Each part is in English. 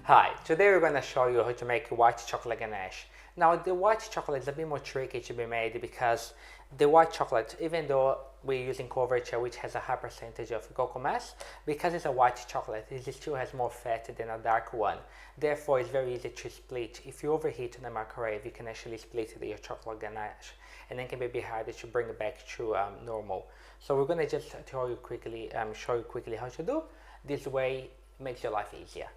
Hi, today we're going to show you how to make white chocolate ganache. Now the white chocolate is a bit more tricky to be made because the white chocolate, even though we're using couverture which has a high percentage of cocoa mass, because it's a white chocolate, it still has more fat than a dark one. Therefore it's very easy to split. If you overheat in the microwave, you can actually split your chocolate ganache, and then it can be a bit harder to bring it back to normal. So we're going to just show you quickly how to do. This way it makes your life easier.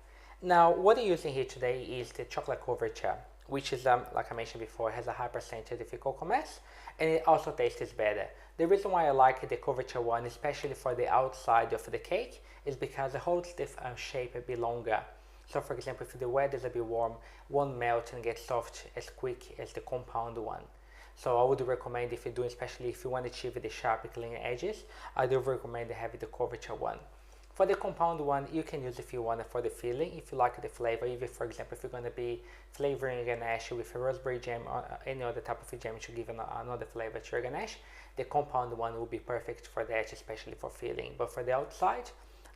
Now, what I'm using here today is the chocolate couverture, which is, like I mentioned before, has a high percentage of cocoa mass, and it also tastes better. The reason why I like the couverture one, especially for the outside of the cake, is because it holds the shape a bit longer. So, for example, if the weather is a bit warm, it won't melt and get soft as quick as the compound one. So I would recommend, if you're doing, especially if you want to achieve the sharp, clean edges, I do recommend having the couverture one. For the compound one, you can use if you want it for the filling, if you like the flavor. Even, for example, if you're going to be flavoring a ganache with a raspberry jam or any other type of jam to give another flavor to your ganache, the compound one will be perfect for that, especially for filling. But for the outside,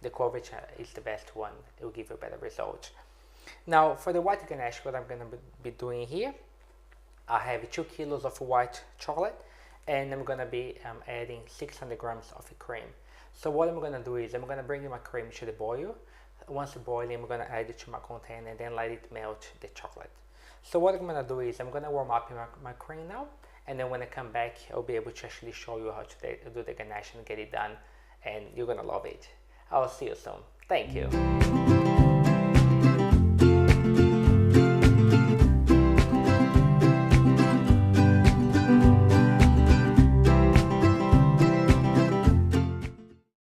the couverture is the best one. It will give you a better result. Now, for the white ganache, what I'm going to be doing here, I have 2 kilos of white chocolate, and I'm going to be adding 600 grams of cream. So what I'm going to do is I'm going to bring my cream to the boil. Once it's boiling, I'm going to add it to my container and then let it melt the chocolate. So what I'm going to do is I'm going to warm up my cream now, and then when I come back, I'll be able to actually show you how to do the ganache and get it done, and you're going to love it. I'll see you soon. Thank you.